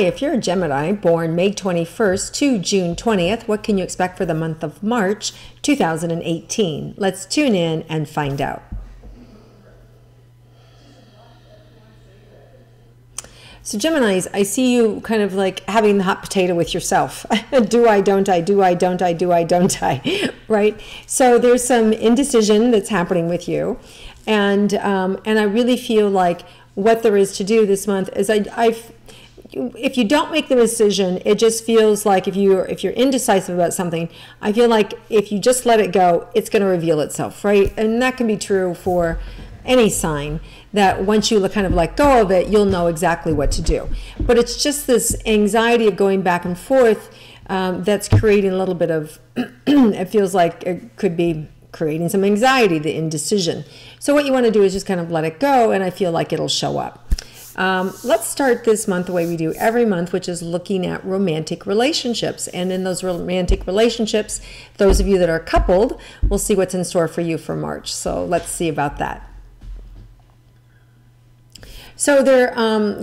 if you're a Gemini born May 21st to June 20th, what can you expect for the month of March 2018? Let's tune in and find out. So Geminis, I see you kind of like having the hot potato with yourself. Do I, don't I, do I, don't I, do I, don't I, right? So there's some indecision that's happening with you. And I really feel like what there is to do this month is if you don't make the decision, it just feels like if you're indecisive about something, I feel like if you just let it go, it's going to reveal itself, right? And that can be true for any sign, that once you kind of let go of it, you'll know exactly what to do. But it's just this anxiety of going back and forth that's creating a little bit of, it feels like it could be creating some anxiety, the indecision. So what you want to do is just kind of let it go, and I feel like it'll show up. Let's start this month the way we do every month, which is looking at romantic relationships. And in those romantic relationships, those of you that are coupled, we'll see what's in store for you for March. So let's see about that. So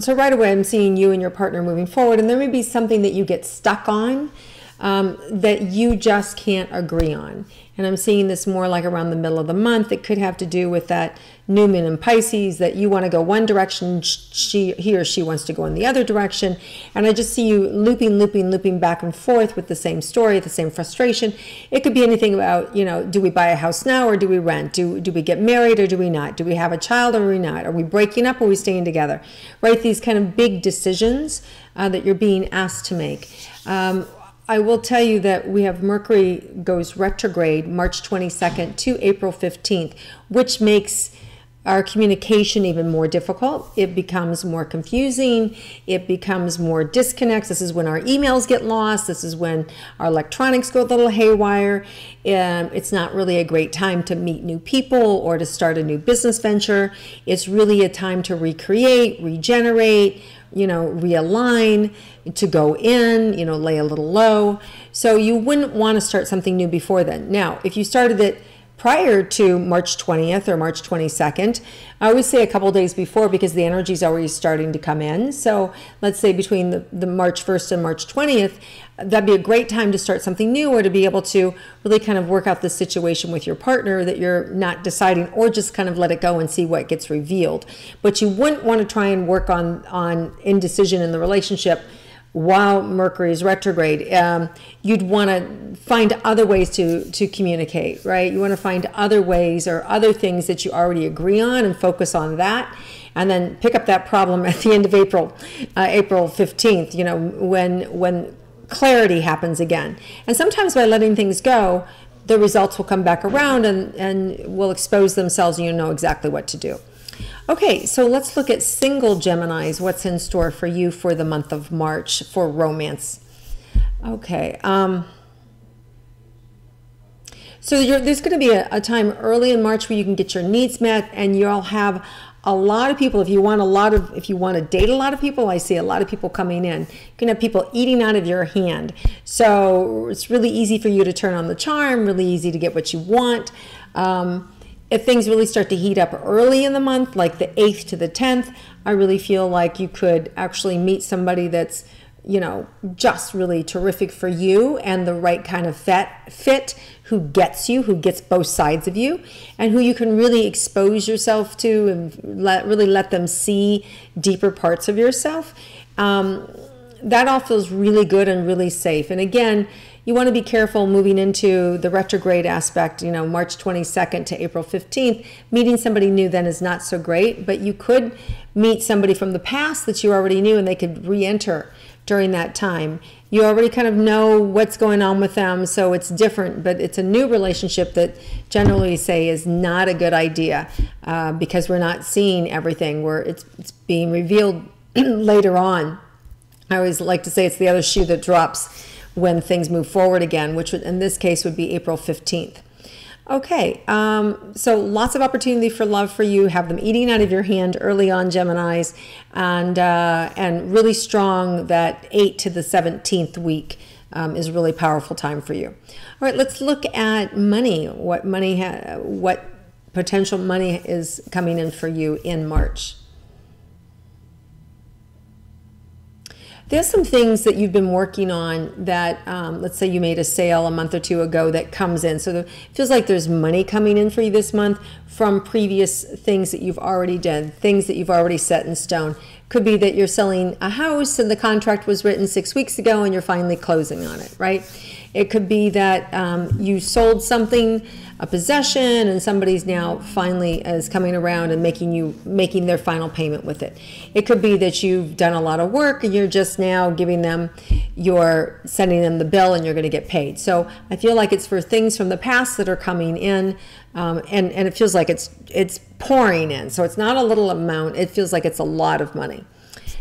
so right away I'm seeing you and your partner moving forward, and there may be something that you get stuck on that you just can't agree on. And I'm seeing this more like around the middle of the month. It could have to do with that new moon in Pisces, that you want to go one direction, he or she wants to go in the other direction. And I just see you looping back and forth with the same story, the same frustration. It could be anything about, do we buy a house now or do we rent? Do we get married or do we not? Do we have a child or are we not? Are we breaking up or are we staying together? Right? These kind of big decisions that you're being asked to make. I will tell you that we have Mercury goes retrograde March 22nd to April 15th, which makes our communication even more difficult. It becomes more confusing. It becomes more disconnects. This is when our emails get lost. This is when our electronics go a little haywire. It's not really a great time to meet new people or to start a new business venture. It's really a time to recreate, regenerate, realign, to go in, lay a little low. So you wouldn't want to start something new before then. Now, if you started it prior to March 20th or March 22nd, I always say a couple days before, because the energy is already starting to come in. So let's say between the March 1st and March 20th, that'd be a great time to start something new, or to be able to really kind of work out the situation with your partner that you're not deciding, or just kind of let it go and see what gets revealed. But you wouldn't want to try and work on indecision in the relationship while Mercury is retrograde. You'd want to find other ways to communicate, right? You want to find other ways or other things that you already agree on and focus on that, and then pick up that problem at the end of April 15th, when clarity happens again. And sometimes by letting things go, the results will come back around and will expose themselves, and you know exactly what to do. Okay, so let's look at single Geminis, what's in store for you for the month of March for romance. Okay, so there's going to be a time early in March where you can get your needs met, and you'll have a lot of people. If you want to date a lot of people, I see a lot of people coming in. You can have people eating out of your hand. So it's really easy for you to turn on the charm, really easy to get what you want. If things really start to heat up early in the month, like the 8th to the 10th, I really feel like you could actually meet somebody that's, just really terrific for you and the right kind of fit, who gets you, who gets both sides of you, and who you can really expose yourself to and really let them see deeper parts of yourself. That all feels really good and really safe. And again, you want to be careful moving into the retrograde aspect, March 22nd to April 15th. Meeting somebody new then is not so great, but you could meet somebody from the past that you already knew, and they could re-enter during that time. You already kind of know what's going on with them, so it's different, but it's a new relationship that generally say is not a good idea because we're not seeing everything, where it's being revealed later on. I always like to say it's the other shoe that drops when things move forward again, which would, in this case, would be April 15th. Okay, so lots of opportunity for love for you. Have them eating out of your hand early on, Geminis, and really strong that 8 to the 17th week is a really powerful time for you. All right, let's look at money. What potential money is coming in for you in March? There's some things that you've been working on that, let's say you made a sale a month or two ago that comes in. So it feels like there's money coming in for you this month from previous things that you've already done, things that you've already set in stone. Could be that you're selling a house and the contract was written 6 weeks ago and you're finally closing on it, right? It could be that you sold something, a possession, and somebody's now finally is coming around and making their final payment with it. It could be that you've done a lot of work and you're just now sending them the bill and you're going to get paid. So I feel like it's for things from the past that are coming in, and it feels like it's pouring in. So it's not a little amount. It feels like it's a lot of money.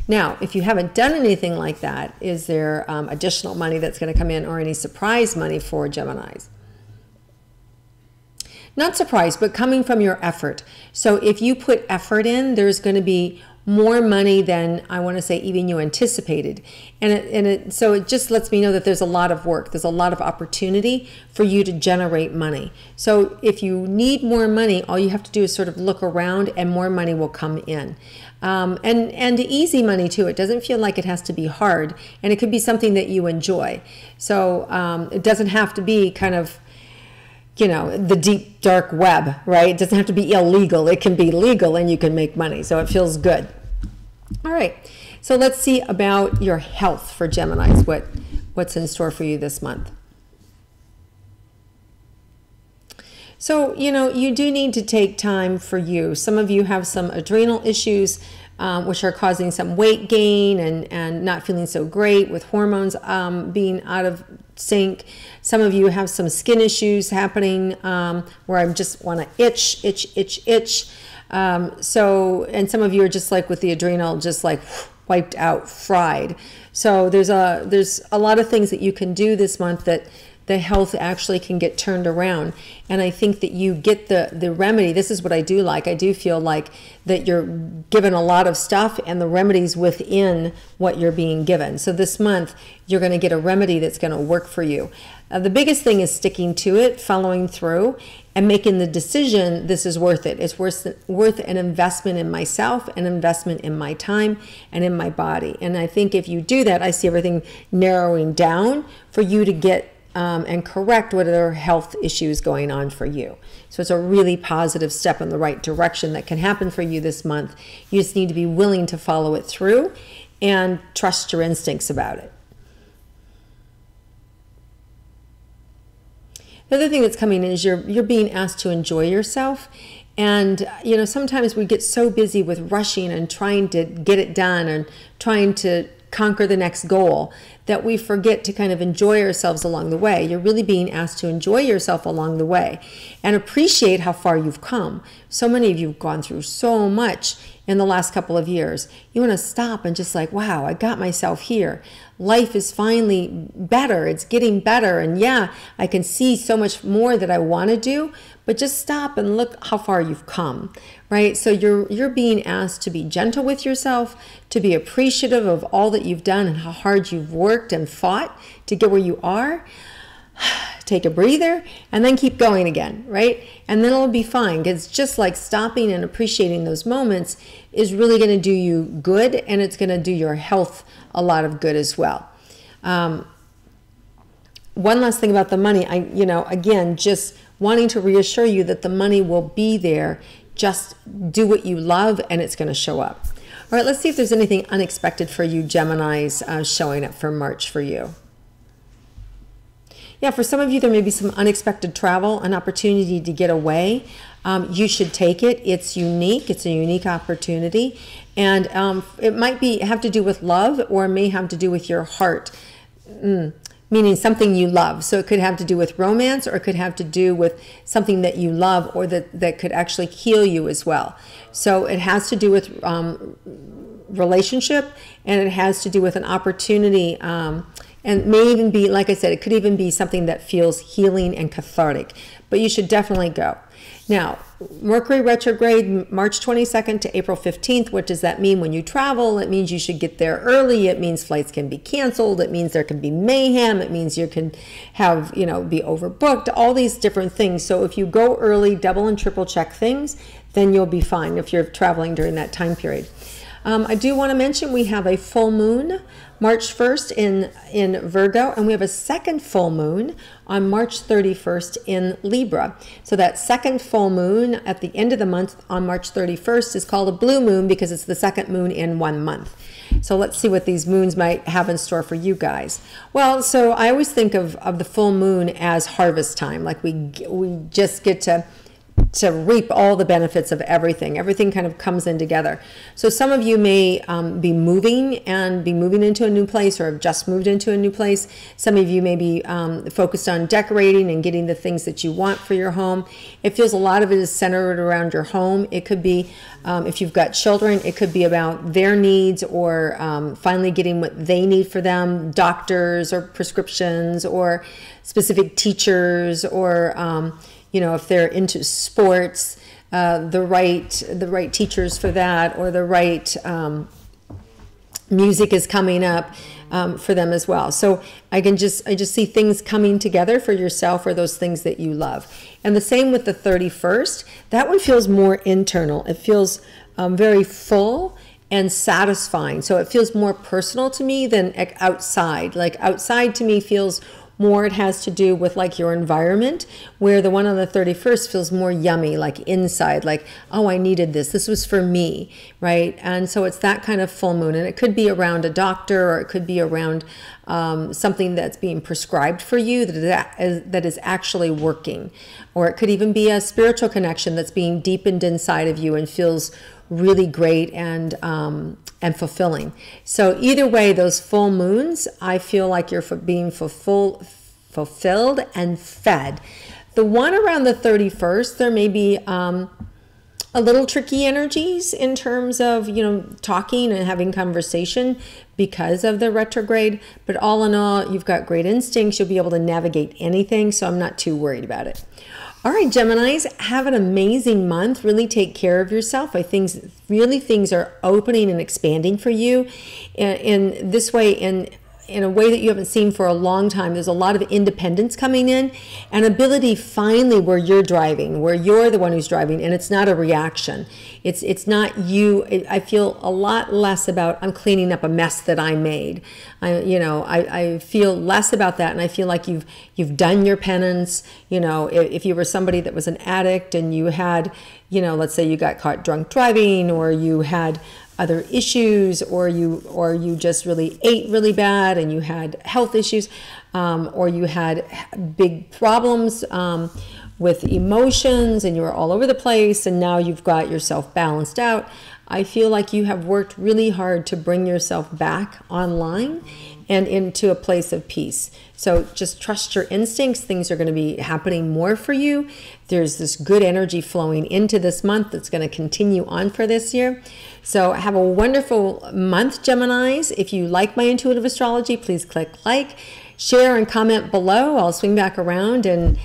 Now, if you haven't done anything like that, is there additional money that's going to come in or any surprise money for Geminis? Not surprised, but coming from your effort. So if you put effort in, there's going to be more money than, I want to say, even you anticipated. So it just lets me know that there's a lot of work. There's a lot of opportunity for you to generate money. So if you need more money, all you have to do is sort of look around and more money will come in. And easy money too. It doesn't feel like it has to be hard, and it could be something that you enjoy. So it doesn't have to be kind of, the deep dark web, right? It doesn't have to be illegal. It can be legal and you can make money. So it feels good. All right. So let's see about your health for Geminis. What's in store for you this month? So, you do need to take time for you. Some of you have some adrenal issues, which are causing some weight gain and not feeling so great with hormones being out of sync. Some of you have some skin issues happening where I just want to itch. And some of you are just like with the adrenal, just like wiped out, fried. So there's a lot of things that you can do this month that the health actually can get turned around. And I think that you get the remedy. This is what I do like. I do feel like that you're given a lot of stuff and the remedy's within what you're being given. So this month, you're going to get a remedy that's going to work for you. The biggest thing is sticking to it, following through, and making the decision, this is worth it. It's worth an investment in myself, an investment in my time, and in my body. And I think if you do that, I see everything narrowing down for you to get and correct what are health issues going on for you. So it's a really positive step in the right direction that can happen for you this month. You just need to be willing to follow it through and trust your instincts about it. The other thing that's coming in is you're being asked to enjoy yourself. And, sometimes we get so busy with rushing and trying to get it done and trying to conquer the next goal that we forget to kind of enjoy ourselves along the way. You're really being asked to enjoy yourself along the way and appreciate how far you've come. So many of you have gone through so much in the last couple of years. You want to stop and just like, wow, I got myself here. Life is finally better. It's getting better. And yeah, I can see so much more that I want to do, but just stop and look how far you've come, right? So you're being asked to be gentle with yourself, to be appreciative of all that you've done and how hard you've worked and fought to get where you are. Take a breather and then keep going again, right? And then it'll be fine, because just like stopping and appreciating those moments is really going to do you good, and it's going to do your health a lot of good as well. One last thing about the money, again, just wanting to reassure you that the money will be there. Just do what you love and it's going to show up. All right, let's see if there's anything unexpected for you Geminis showing up for March for you. Yeah, for some of you, there may be some unexpected travel, an opportunity to get away. You should take it. It's unique. It's a unique opportunity. And it might have to do with love, or it may have to do with your heart, meaning something you love. So it could have to do with romance, or it could have to do with something that you love, or that could actually heal you as well. So it has to do with relationship, and it has to do with an opportunity, and may even be, like I said, it could even be something that feels healing and cathartic, but you should definitely go. Now, Mercury retrograde, March 22nd to April 15th. What does that mean when you travel? It means you should get there early. It means flights can be canceled. It means there can be mayhem. It means you can have, be overbooked, all these different things. So if you go early, double and triple check things, then you'll be fine if you're traveling during that time period. I do want to mention we have a full moon March 1st in Virgo, and we have a second full moon on March 31st in Libra. So that second full moon at the end of the month on March 31st is called a blue moon because it's the second moon in 1 month. So let's see what these moons might have in store for you guys. Well, so I always think of the full moon as harvest time, like we just get to reap all the benefits of everything. Everything kind of comes in together. So some of you may be moving into a new place, or have just moved into a new place. Some of you may be focused on decorating and getting the things that you want for your home. It feels a lot of it is centered around your home. It could be, if you've got children, it could be about their needs, or finally getting what they need for them, doctors or prescriptions or specific teachers, or you know, if they're into sports, the right teachers for that, or the right music is coming up for them as well. So I just see things coming together for yourself, or those things that you love. And the same with the 31st. That one feels more internal. It feels very full and satisfying. So it feels more personal to me than outside. Like outside to me feels more, it has to do with like your environment, where the one on the 31st feels more yummy, like inside, like, oh, I needed this. This was for me, right? And so it's that kind of full moon. And it could be around a doctor, or it could be around something that's being prescribed for you that is actually working. Or it could even be a spiritual connection that's being deepened inside of you and feels really great and fulfilling. So either way, those full moons, I feel like you're being fulfilled and fed. The one around the 31st, there may be a little tricky energies in terms of, you know, talking and having conversation because of the retrograde. But all in all, you've got great instincts. You'll be able to navigate anything. So I'm not too worried about it. All right, Geminis, have an amazing month. Really take care of yourself. I think things are opening and expanding for you in this way, in a way that you haven't seen for a long time. There's a lot of independence coming in, and ability finally where you're driving, where you're the one who's driving, and it's not a reaction. It's not you. I feel a lot less about I'm cleaning up a mess that I made. I feel less about that, and I feel like you've done your penance. You know, if you were somebody that was an addict and you had, you know, let's say you got caught drunk driving, or you had other issues, or you just really ate really bad and you had health issues, or you had big problems with emotions and you were all over the place, and now you've got yourself balanced out. I feel like you have worked really hard to bring yourself back online and into a place of peace. So just trust your instincts. Things are going to be happening more for you. There's this good energy flowing into this month that's going to continue on for this year. So have a wonderful month, Geminis. If you like my intuitive astrology, please click like, share, and comment below. I'll swing back around and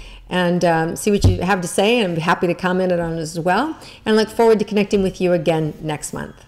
see what you have to say, and I'm happy to comment on it as well. And I look forward to connecting with you again next month.